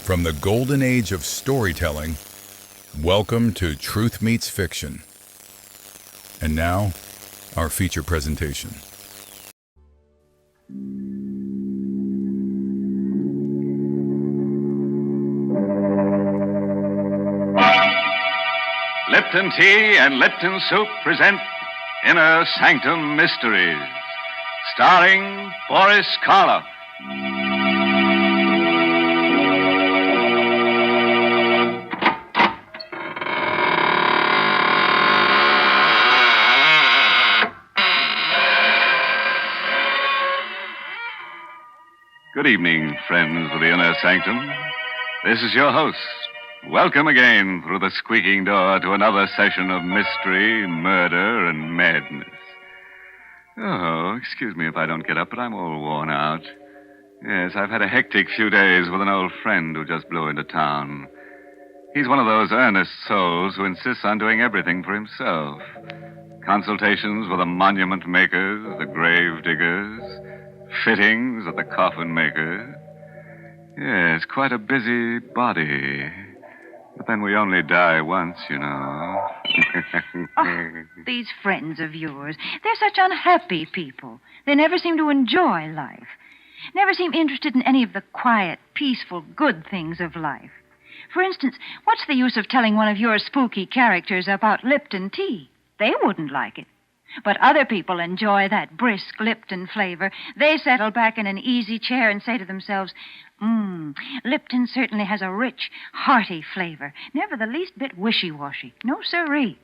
From the golden age of storytelling, welcome to Truth Meets Fiction. And now, our feature presentation. Lipton Tea and Lipton Soup present Inner Sanctum Mysteries, starring Boris Karloff. Good evening, friends of the Inner Sanctum. This is your host. Welcome again through the squeaking door to another session of mystery, murder, and madness. Oh, excuse me if I don't get up, but I'm all worn out. Yes, I've had a hectic few days with an old friend who just blew into town. He's one of those earnest souls who insists on doing everything for himself. Consultations with the monument makers, the grave diggers, fittings at the coffin maker. Yes, quite a busy body. But then we only die once, you know. Oh, these friends of yours, they're such unhappy people. They never seem to enjoy life. Never seem interested in any of the quiet, peaceful, good things of life. For instance, what's the use of telling one of your spooky characters about Lipton tea? They wouldn't like it. But other people enjoy that brisk Lipton flavor. They settle back in an easy chair and say to themselves, Lipton certainly has a rich, hearty flavor. Never the least bit wishy-washy. No siree.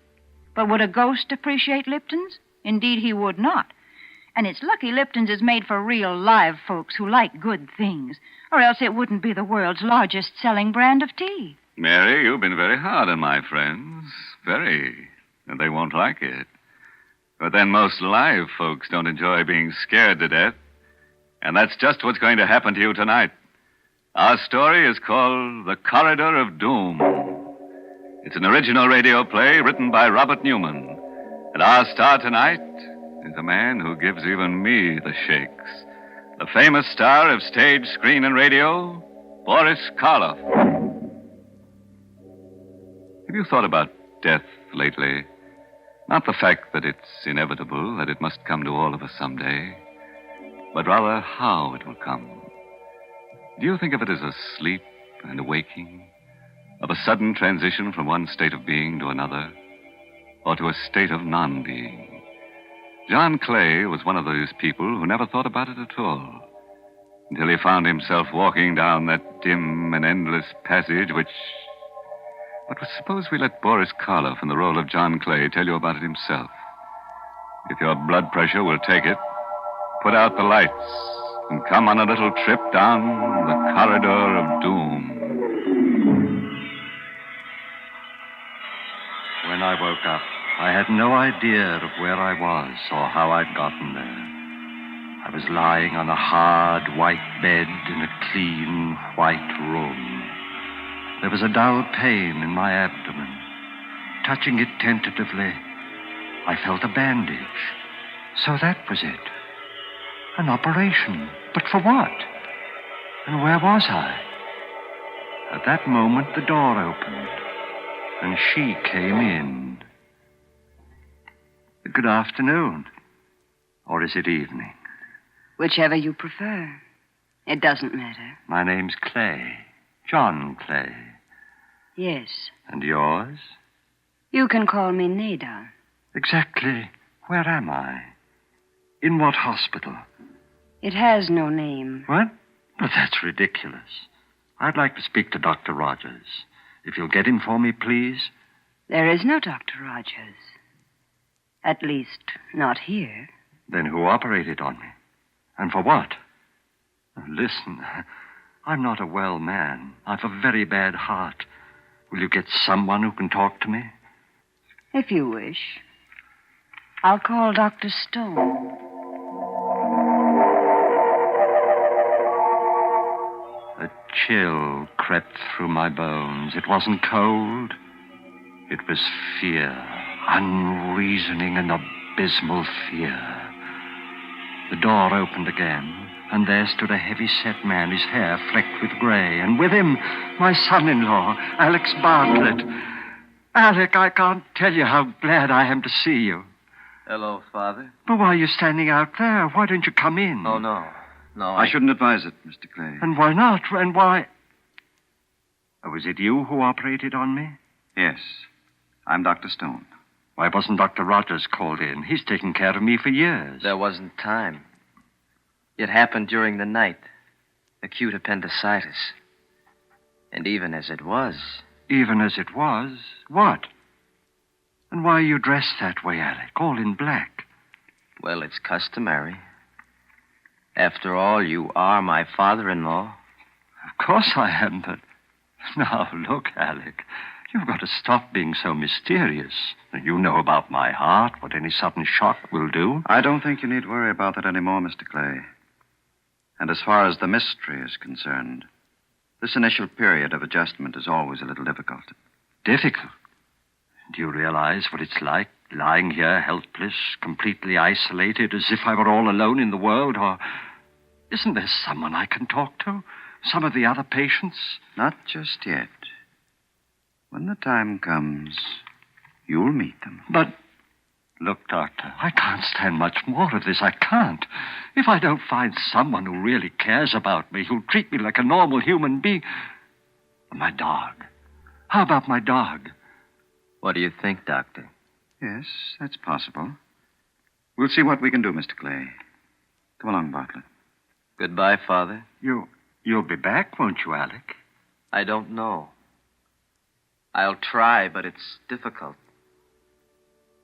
But would a ghost appreciate Lipton's? Indeed, he would not. And it's lucky Lipton's is made for real live folks who like good things, or else it wouldn't be the world's largest selling brand of tea. Mary, you've been very hard on my friends. Very. And they won't like it. But then most live folks don't enjoy being scared to death. And that's just what's going to happen to you tonight. Our story is called The Corridor of Doom. It's an original radio play written by Robert Newman. And our star tonight is a man who gives even me the shakes. The famous star of stage, screen, and radio, Boris Karloff. Have you thought about death lately? Not the fact that it's inevitable, that it must come to all of us someday, but rather how it will come. Do you think of it as a sleep and a waking, of a sudden transition from one state of being to another, or to a state of non-being? John Clay was one of those people who never thought about it at all, until he found himself walking down that dim and endless passage which... But suppose we let Boris Karloff in the role of John Clay tell you about it himself. If your blood pressure will take it, put out the lights and come on a little trip down the corridor of doom. When I woke up, I had no idea of where I was or how I'd gotten there. I was lying on a hard, white bed in a clean, white room. There was a dull pain in my abdomen. Touching it tentatively, I felt a bandage. So that was it. An operation. But for what? And where was I? At that moment, the door opened, and she came in. Good afternoon. Or is it evening? Whichever you prefer. It doesn't matter. My name's Clay. John Clay. Yes. And yours? You can call me Nada. Exactly. Where am I? In what hospital? It has no name. What? But that's ridiculous. I'd like to speak to Dr. Rogers. If you'll get him for me, please. There is no Dr. Rogers. At least, not here. Then who operated on me? And for what? Listen, I'm not a well man. I've a very bad heart. Will you get someone who can talk to me? If you wish. I'll call Dr. Stone. A chill crept through my bones. It wasn't cold. It was fear. Unreasoning and abysmal fear. The door opened again, And there stood a heavy-set man, his hair flecked with gray, and with him, my son-in-law, Alex Bartlett. Alec, I can't tell you how glad I am to see you. Hello, Father. But why are you standing out there? Why don't you come in? Oh, no. No, I shouldn't advise it, Mr. Clay. And why not? And why... Oh, was it you who operated on me? Yes. I'm Dr. Stone. Why wasn't Dr. Rogers called in? He's taken care of me for years. There wasn't time. It happened during the night. Acute appendicitis. And even as it was... Even as it was? What? And why are you dressed that way, Alec? All in black. Well, it's customary. After all, you are my father-in-law. Of course I am, but... Now, look, Alec. You've got to stop being so mysterious. You know about my heart, what any sudden shock will do. I don't think you need worry about that anymore, Mr. Clay. And as far as the mystery is concerned, this initial period of adjustment is always a little difficult. Difficult? Do you realize what it's like, lying here helpless, completely isolated, as if I were all alone in the world? Or isn't there someone I can talk to? Some of the other patients? Not just yet. When the time comes, you'll meet them. But, look, Doctor, I can't stand much more of this. I can't. If I don't find someone who really cares about me, who'll treat me like a normal human being... My dog. How about my dog? What do you think, Doctor? Yes, that's possible. We'll see what we can do, Mr. Clay. Come along, Bartlett. Goodbye, Father. You'll be back, won't you, Alec? I don't know. I'll try, but it's difficult.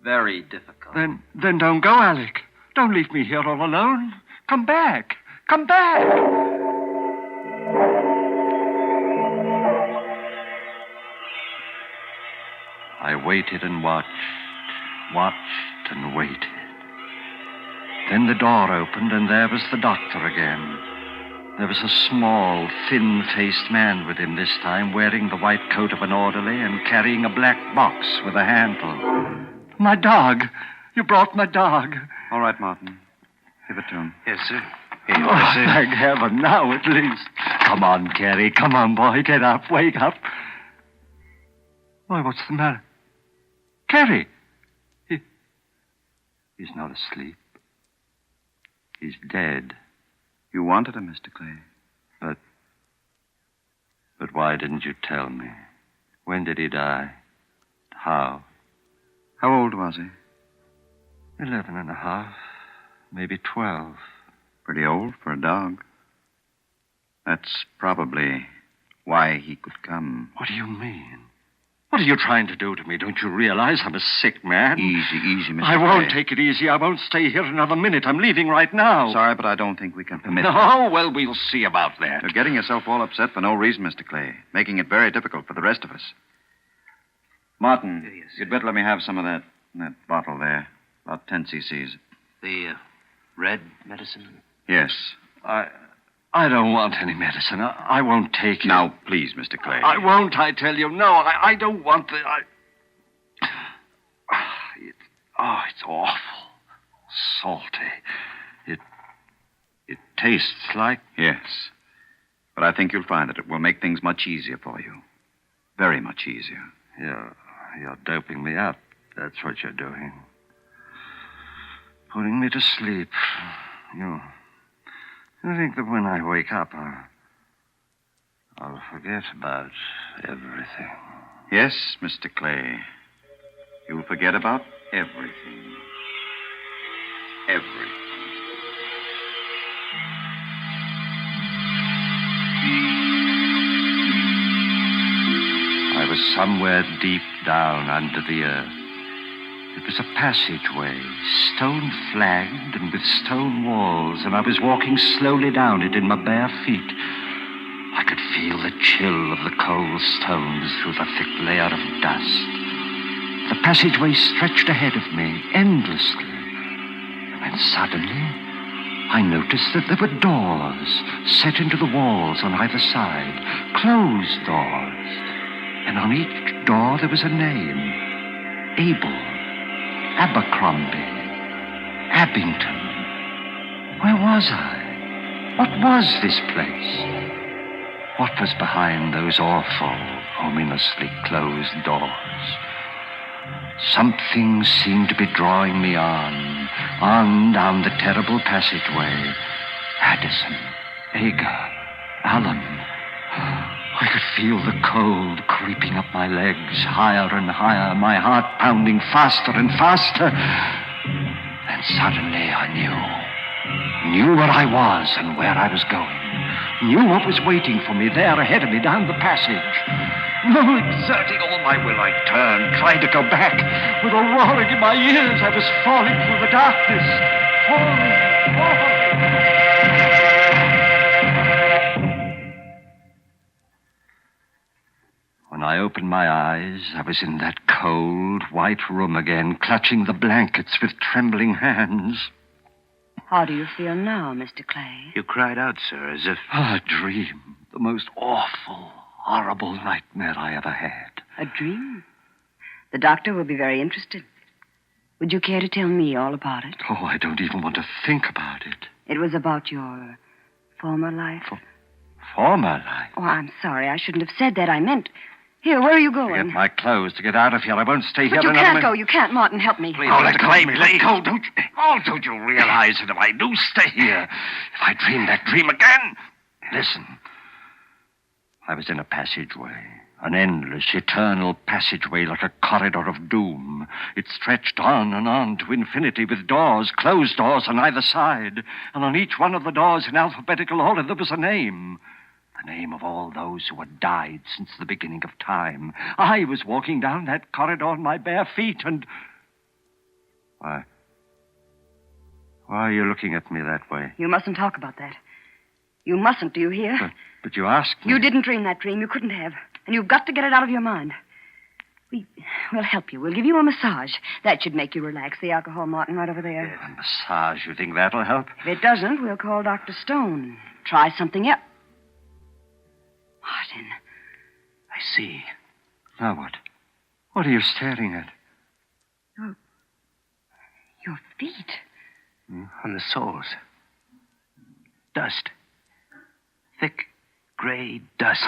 Very difficult. Then don't go, Alec. Don't leave me here all alone. Come back. Come back. I waited and watched and waited. Then the door opened, and there was the doctor again. There was a small, thin-faced man with him this time, wearing the white coat of an orderly and carrying a black box with a handle. My dog. You brought my dog. All right, Martin. Give it to him. Yes, sir. Oh, thank heaven, now at least. Come on, Carrie. Come on, boy. Get up. Wake up. Why, what's the matter? Carrie. He's not asleep. He's dead. You wanted him, Mr. Clay. But why didn't you tell me? When did he die? How? How old was he? 11 and a half. Maybe 12. Pretty old for a dog. That's probably why he could come. What do you mean? What are you trying to do to me? Don't you realize I'm a sick man? Easy, Mr. I won't Clay. take it easy. I won't stay here another minute. I'm leaving right now. Sorry, but I don't think we can permit that. No, well, we'll see about that. You're getting yourself all upset for no reason, Mr. Clay, making it very difficult for the rest of us. Martin, Yes. you'd better let me have some of that bottle there. About 10 cc's. The red medicine? Yes. I don't want any medicine. I won't take it. Now, please, Mr. Clay. I won't, I tell you. No, I don't want the... It's awful. Salty. It tastes like... Yes. But I think you'll find that it will make things much easier for you. Very much easier. You're doping me up. That's what you're doing. Putting me to sleep. You think that when I wake up, I'll forget about everything. Yes, Mr. Clay. You'll forget about everything. Everything. I was somewhere deep down under the earth. It was a passageway, stone-flagged and with stone walls, and I was walking slowly down it in my bare feet. I could feel the chill of the cold stones through the thick layer of dust. The passageway stretched ahead of me, endlessly. And then suddenly, I noticed that there were doors set into the walls on either side, closed doors. And on each door there was a name. Abel, Abercrombie, Abington. Where was I? What was this place? What was behind those awful, ominously closed doors? Something seemed to be drawing me on down the terrible passageway. Addison, Agar, Allen. I could feel the cold creeping up my legs, higher and higher, my heart pounding faster and faster. And suddenly I knew where I was and where I was going. Knew what was waiting for me there ahead of me down the passage. No, exerting all my will, I turned, tried to go back. With a roaring in my ears, I was falling through the darkness. Falling. When I opened my eyes, I was in that cold, white room again, clutching the blankets with trembling hands. How do you feel now, Mr. Clay? You cried out, sir, as if... A dream. The most awful, horrible nightmare I ever had. A dream? The doctor will be very interested. Would you care to tell me all about it? Oh, I don't even want to think about it. It was about your former life? Former life? Oh, I'm sorry. I shouldn't have said that. I meant... Here, where are you going? To get my clothes, to get out of here. I won't stay here But you another can't minute. go. You can't, Martin. Help me. Please, Let Mr. go, Clay, let go. Don't you realize that if I do stay here, if I dream that dream again... Listen. I was in a passageway. An endless, eternal passageway like a corridor of doom. It stretched on and on to infinity with doors, closed doors on either side. And on each one of the doors in alphabetical order there was a name. The name of all those who had died since the beginning of time. I was walking down that corridor on my bare feet and... Why are you looking at me that way? You mustn't talk about that. You mustn't, do you hear? But you asked me. You didn't dream that dream. You couldn't have. And you've got to get it out of your mind. We'll help you. We'll give you a massage. That should make you relax. The alcohol, Martin, right over there. A massage, you think that'll help? If it doesn't, we'll call Dr. Stone and try something else. Martin. I see. Now what? What are you staring at? Your feet. On the soles. Dust. Thick, gray dust.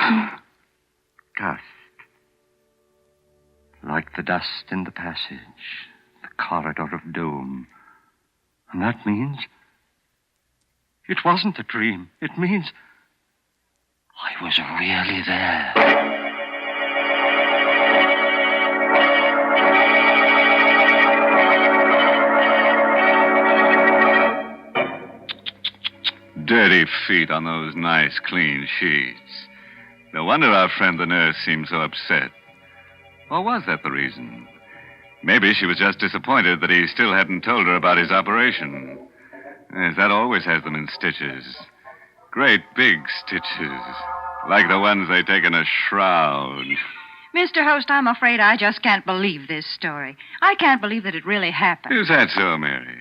Dust. Like the dust in the passage. The corridor of doom. And that means... It wasn't a dream. It means... I was really there. Dirty feet on those nice, clean sheets. No wonder our friend the nurse seemed so upset. Or was that the reason? Maybe she was just disappointed that he still hadn't told her about his operation. Yes, that always has them in stitches. Great big stitches. Like the ones they take in a shroud. Mr. Host, I'm afraid I just can't believe this story. I can't believe that it really happened. Is that so, Mary?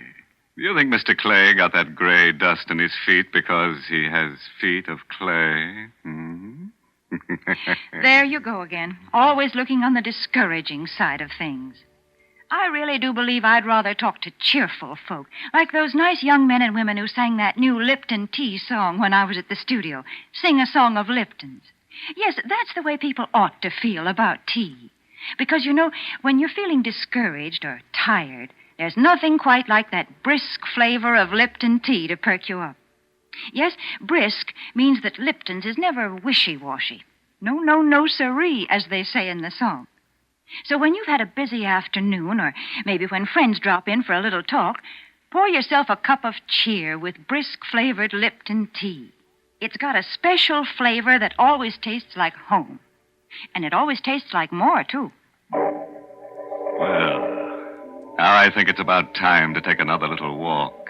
Do you think Mr. Clay got that gray dust in his feet because he has feet of clay? Hmm? There you go again. Always looking on the discouraging side of things. I really do believe I'd rather talk to cheerful folk, like those nice young men and women who sang that new Lipton tea song when I was at the studio. Sing a song of Lipton's. Yes, that's the way people ought to feel about tea. Because, you know, when you're feeling discouraged or tired, there's nothing quite like that brisk flavor of Lipton tea to perk you up. Yes, brisk means that Lipton's is never wishy-washy. No, siree, as they say in the song. So when you've had a busy afternoon, or maybe when friends drop in for a little talk, pour yourself a cup of cheer with brisk-flavored Lipton tea. It's got a special flavor that always tastes like home. And it always tastes like more, too. Well, now I think it's about time to take another little walk.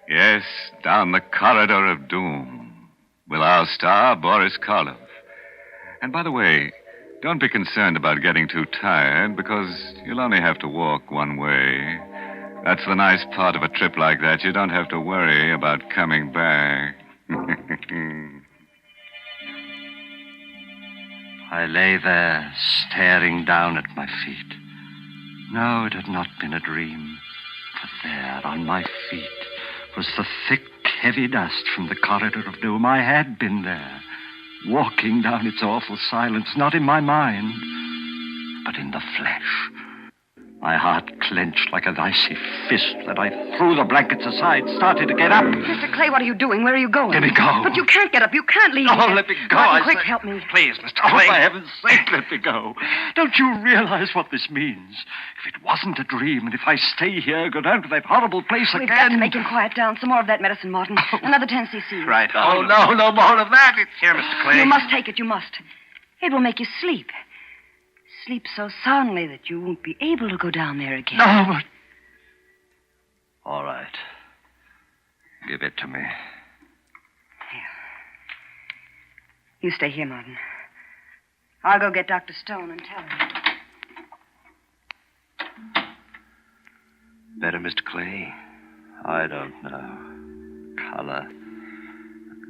Yes, down the corridor of doom with our star, Boris Karloff. And by the way, don't be concerned about getting too tired, because you'll only have to walk one way. That's the nice part of a trip like that. You don't have to worry about coming back. I lay there, staring down at my feet. No, it had not been a dream. For there, on my feet, was the thick, heavy dust from the corridor of doom. I had been there, walking down its awful silence, not in my mind, but in the flesh. My heart clenched like an icy fist that I threw the blankets aside, started to get up. Mr. Clay, what are you doing? Where are you going? Let me go. But you can't get up. You can't leave. Oh, let me go. Martin, quick, help me. Please, Mr. Clay. Oh, for heaven's sake, let me go. Don't you realize what this means? If it wasn't a dream, and if I stay here, go down to that horrible place We've again... got to make him quiet down. Some more of that medicine, Martin. Another 10 cc. Right. Oh, no more of that. It's Here, Mr. Clay. You must take it. You must. It will make you sleep. Sleep so soundly that you won't be able to go down there again. No, but... All right. Give it to me. You stay here, Martin. I'll go get Dr. Stone and tell him. Better, Mr. Clay? I don't know. Color.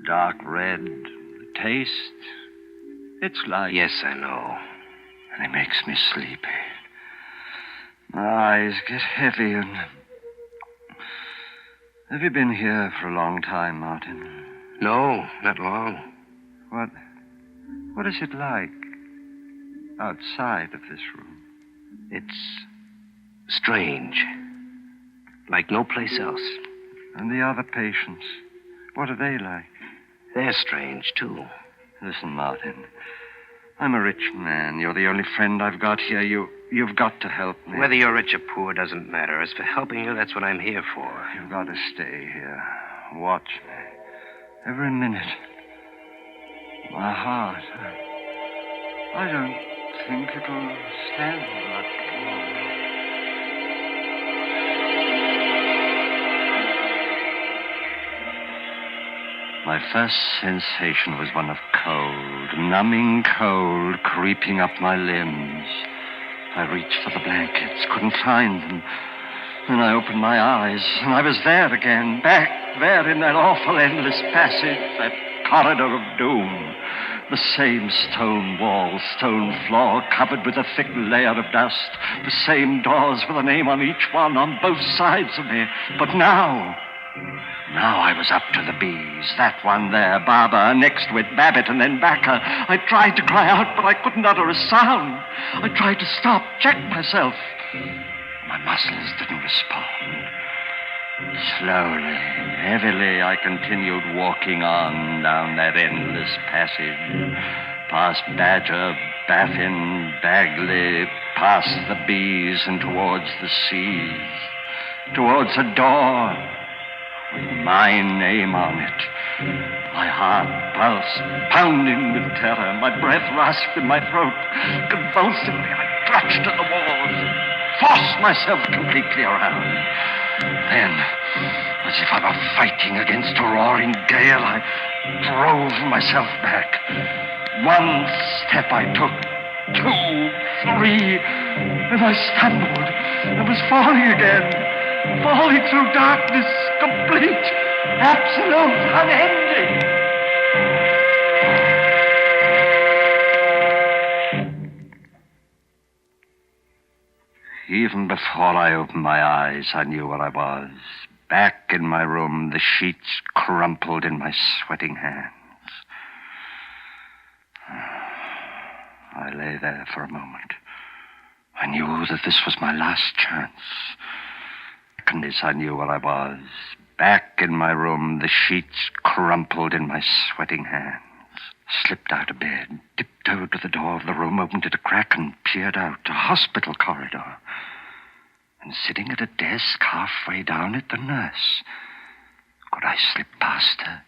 Dark red. Taste. It's like... Yes, I know. And it makes me sleepy. My eyes get heavy and... Have you been here for a long time, Martin? No, not long. What is it like outside of this room? It's strange. Like no place else. And the other patients, what are they like? They're strange, too. Listen, Martin. I'm a rich man. You're the only friend I've got here. You've got to help me. Whether you're rich or poor doesn't matter. As for helping you, that's what I'm here for. You've got to stay here. Watch me. Every minute. My heart. I don't think it'll stand much longer. My first sensation was one of cold, numbing cold, creeping up my limbs. I reached for the blankets, couldn't find them. Then I opened my eyes, and I was there again, back there in that awful endless passage, that corridor of doom. The same stone wall, stone floor, covered with a thick layer of dust. The same doors with a name on each one, on both sides of me. But now I was up to the bees. That one there, Barbara, next to it, Babbitt, and then Backer. I tried to cry out, but I couldn't utter a sound. I tried to stop, check myself. My muscles didn't respond. Slowly, heavily, I continued walking on down that endless passage, past Badger, Baffin, Bagley, past the bees and towards the seas, towards a door with my name on it. My heart pulsed, pounding with terror, my breath rasped in my throat. Convulsively, I clutched at the walls, forced myself completely around. Then, as if I were fighting against a roaring gale, I drove myself back. One step I took, 2, 3, and I stumbled and was falling again, falling through darkness, complete, absolute, unending. Even before I opened my eyes, I knew where I was. Back in my room, the sheets crumpled in my sweating hands. I lay there for a moment. I knew that this was my last chance. And as I knew where I was. Back in my room, the sheets crumpled in my sweating hands. Slipped out of bed, tiptoed to the door of the room, opened it a crack, and peered out. A hospital corridor. And sitting at a desk halfway down it, the nurse. Could I slip past her?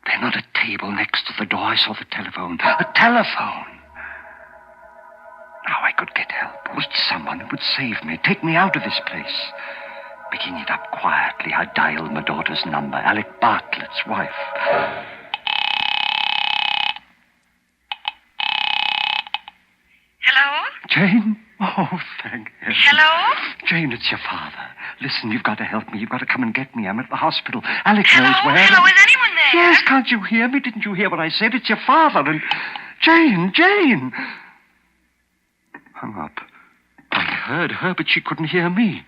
Then on a table next to the door, I saw the telephone. A telephone! Now I could get help. Reach someone who would save me, take me out of this place. Picking it up quietly, I dialed my daughter's number, Alec Bartlett's wife. Hello? Jane? Oh, thank heaven. Hello? Jane, it's your father. Listen, you've got to help me. You've got to come and get me. I'm at the hospital. Alec Hello? knows where. Hello? Is anyone there? Yes, can't you hear me? Didn't you hear what I said? It's your father and... Jane! Hung up. I heard her, but she couldn't hear me.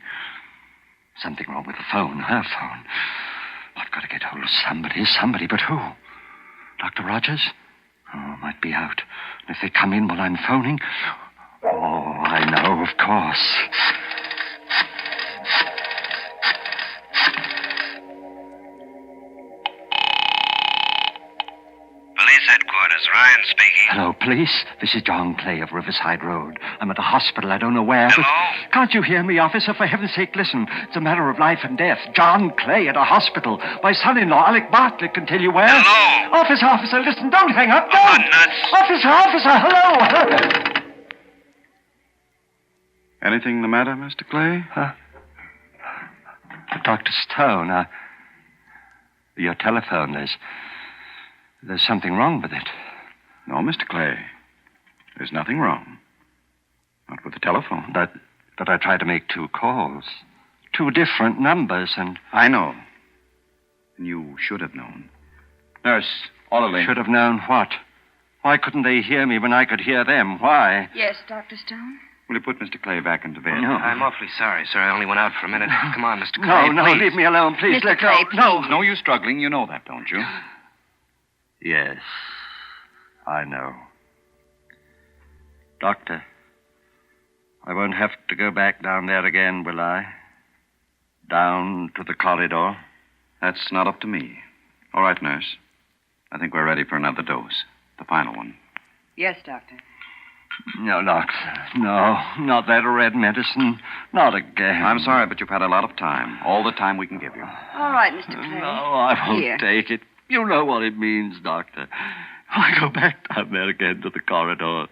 Something wrong with the phone, her phone. What got to get hold of somebody, but who? Dr. Rogers? Oh, might be out. And if they come in while I'm phoning... Oh, I know, of course. Police headquarters, Ryan speaking. Hello, police. This is John Clay of Riverside Road. I'm at a hospital. I don't know where. Hello? But can't you hear me, officer? For heaven's sake, listen. It's a matter of life and death. John Clay at a hospital. My son-in-law, Alec Bartlett, can tell you where. Hello? Officer, listen. Don't hang up. Oh, Don't. nuts. Officer, hello. Anything the matter, Mr. Clay? Dr. Stone, your telephone, there's something wrong with it. No, Mr. Clay. There's nothing wrong. Not with the telephone. But I tried to make 2 calls. 2 different numbers, and... I know. And you should have known. Nurse, orderly. Should have known what? Why couldn't they hear me when I could hear them? Why? Yes, Dr. Stone? Will you put Mr. Clay back into bed? No. I'm awfully sorry, sir. I only went out for a minute. Come on, Mr. Clay. No, please. leave me alone, please. Mr. Let go. Clay, No. No use struggling. You know that, don't you? Yes, I know. Doctor, I won't have to go back down there again, will I? Down to the corridor? That's not up to me. All right, nurse. I think we're ready for another dose. The final one. Yes, Doctor. No, doctor. No, not that red medicine. Not again. I'm sorry, but you've had a lot of time. All the time we can give you. All right, Mr. Clay. No, I won't Here. take it. You know what it means, Doctor. I go back down there again to the corridor.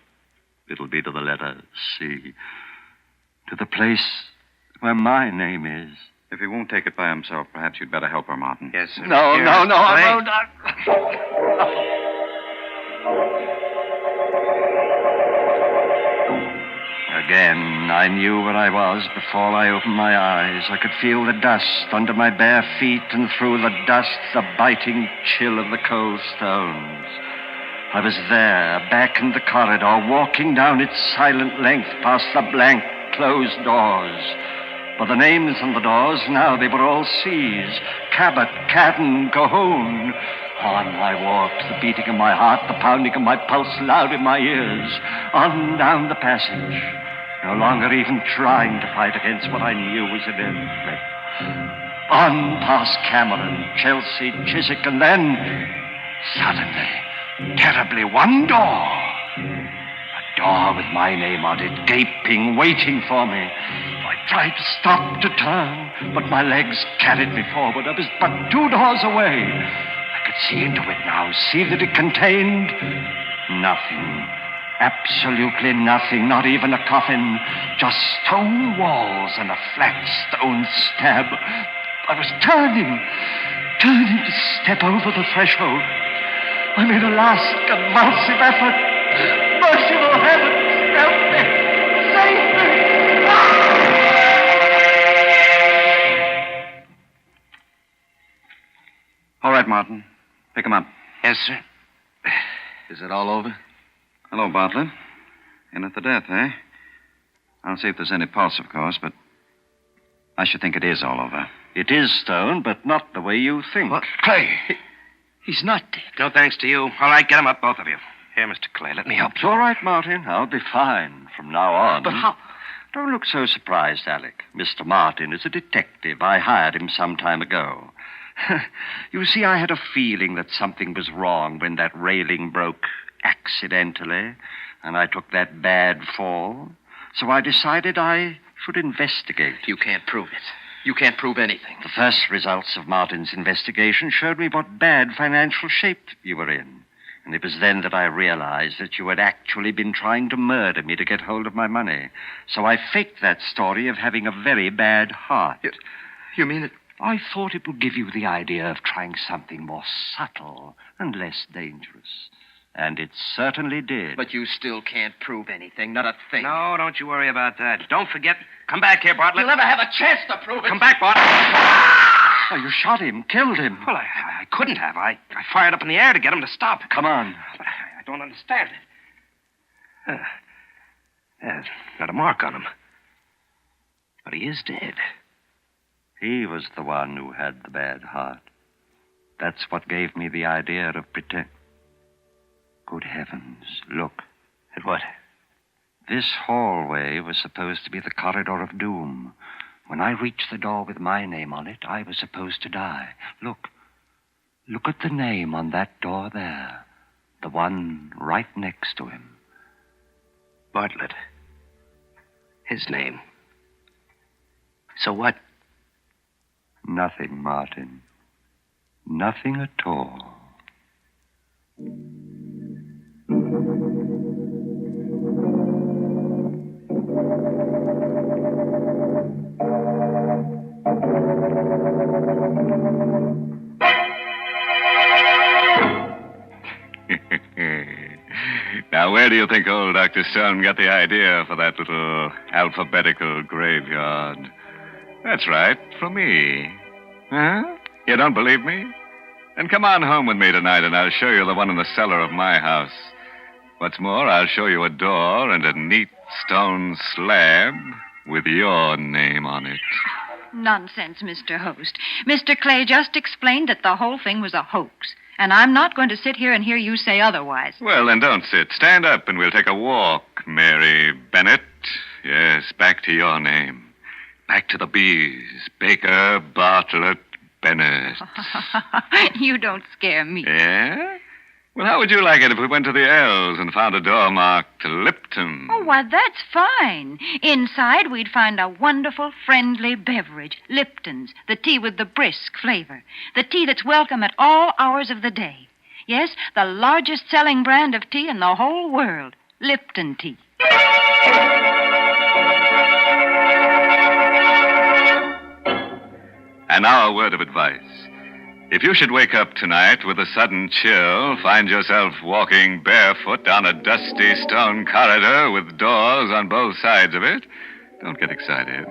It'll be to the letter C. To the place where my name is. If he won't take it by himself, perhaps you'd better help her, Martin. Yes, sir. No, Here, no, Mr. no, Clay. no, Doctor. Again, I knew where I was before I opened my eyes. I could feel the dust under my bare feet, and through the dust, the biting chill of the cold stones. I was there, back in the corridor, walking down its silent length past the blank, closed doors. For the names on the doors, now they were all C's. Cabot, Cadden, Cahoon. On I walked, the beating of my heart, the pounding of my pulse loud in my ears. On down the passage, no longer even trying to fight against what I knew was inevitable. On past Cameron, Chelsea, Chiswick, and then, suddenly, terribly, one door. A door with my name on it, gaping, waiting for me. I tried to stop, to turn, but my legs carried me forward. I was but 2 doors away. I could see into it now, see that it contained nothing. Absolutely nothing, not even a coffin. Just stone walls and a flat stone slab. I was turning to step over the threshold. I made a last convulsive effort. Merciful heavens, help me! Save me! All right, Martin. Pick him up. Yes, sir. Is it all over? Hello, Bartlett. In at the death, eh? I'll see if there's any pulse, of course, but I should think it is all over. It is Stone, but not the way you think. What? Clay. He's not dead. No thanks to you. All right, get him up, both of you. Here, Mr. Clay, let me help It's you. all right, Martin. I'll be fine from now on. But how? Don't look so surprised, Alec. Mr. Martin is a detective. I hired him some time ago. You see, I had a feeling that something was wrong when that railing broke accidentally, and I took that bad fall. So I decided I should investigate. You can't prove it. You can't prove anything. The first results of Martin's investigation showed me what bad financial shape you were in. And it was then that I realized that you had actually been trying to murder me to get hold of my money. So I faked that story of having a very bad heart. You mean it? I thought it would give you the idea of trying something more subtle and less dangerous. And it certainly did. But you still can't prove anything, not a thing. No, don't you worry about that. Don't forget. Come back here, Bartlett. You'll never have a chance to prove it. Come back, Bartlett. Oh, you shot him, killed him. Well, I couldn't have. I fired up in the air to get him to stop. Come on. But I don't understand it. Yeah, got a mark on him. But he is dead. He was the one who had the bad heart. That's what gave me the idea of pretend. Good heavens, look. At what? This hallway was supposed to be the corridor of doom. When I reached the door with my name on it, I was supposed to die. Look. Look at the name on that door there. The one right next to him. Bartlett. His name. So what? Nothing, Martin. Nothing at all. Now, where do you think old Dr. Stone got the idea for that little alphabetical graveyard? That's right, from me. Huh? You don't believe me? Then come on home with me tonight, and I'll show you the one in the cellar of my house. What's more, I'll show you a door and a neat stone slab with your name on it. Nonsense, Mr. Host. Mr. Clay just explained that the whole thing was a hoax. And I'm not going to sit here and hear you say otherwise. Well, then don't sit. Stand up and we'll take a walk, Mary Bennett. Yes, back to your name. Back to the B's. Baker, Bartlett, Bennett. You don't scare me. Yeah? Well, how would you like it if we went to the L's and found a door marked Lipton? Oh, why, that's fine. Inside, we'd find a wonderful, friendly beverage. Lipton's, the tea with the brisk flavor. The tea that's welcome at all hours of the day. Yes, the largest selling brand of tea in the whole world. Lipton tea. And now a word of advice. If you should wake up tonight with a sudden chill, find yourself walking barefoot down a dusty stone corridor with doors on both sides of it, don't get excited.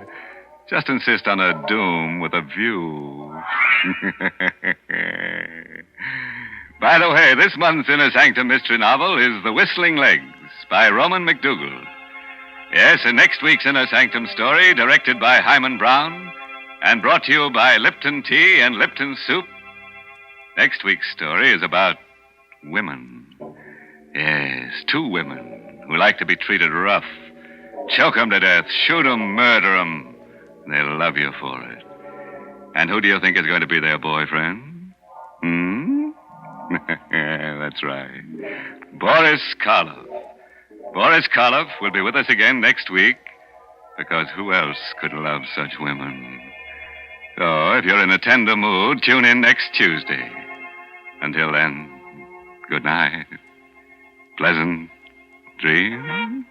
Just insist on a doom with a view. By the way, this month's Inner Sanctum mystery novel is The Whistling Legs by Roman McDougal. Yes, and next week's Inner Sanctum story, directed by Hyman Brown and brought to you by Lipton Tea and Lipton Soup. Next week's story is about women. Yes, 2 women who like to be treated rough. Choke 'em to death, shoot 'em, murder 'em. They'll love you for it. And who do you think is going to be their boyfriend? That's right. Boris Karloff. Boris Karloff will be with us again next week, because who else could love such women? So, if you're in a tender mood, tune in next Tuesday. Until then, good night. Pleasant dreams.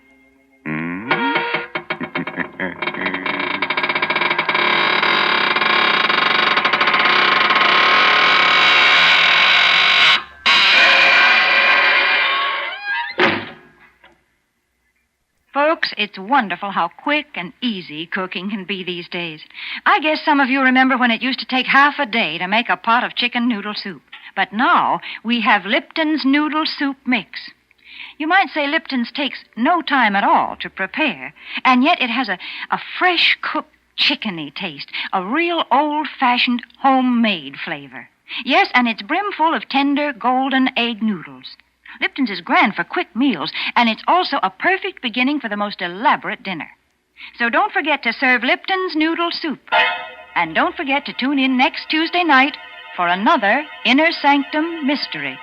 Folks, it's wonderful how quick and easy cooking can be these days. I guess some of you remember when it used to take half a day to make a pot of chicken noodle soup. But now we have Lipton's noodle soup mix. You might say Lipton's takes no time at all to prepare, and yet it has a fresh cooked chickeny taste, a real old-fashioned homemade flavor. Yes, and it's brimful of tender golden egg noodles. Lipton's is grand for quick meals, and it's also a perfect beginning for the most elaborate dinner. So don't forget to serve Lipton's noodle soup. And don't forget to tune in next Tuesday night for another Inner Sanctum mystery.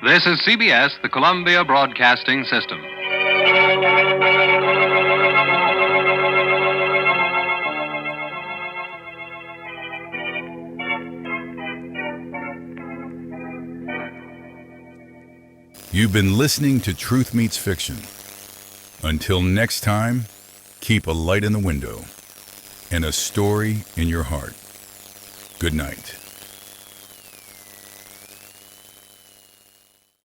This is CBS, the Columbia Broadcasting System. You've been listening to Truth Meets Fiction. Until next time, keep a light in the window and a story in your heart. Good night.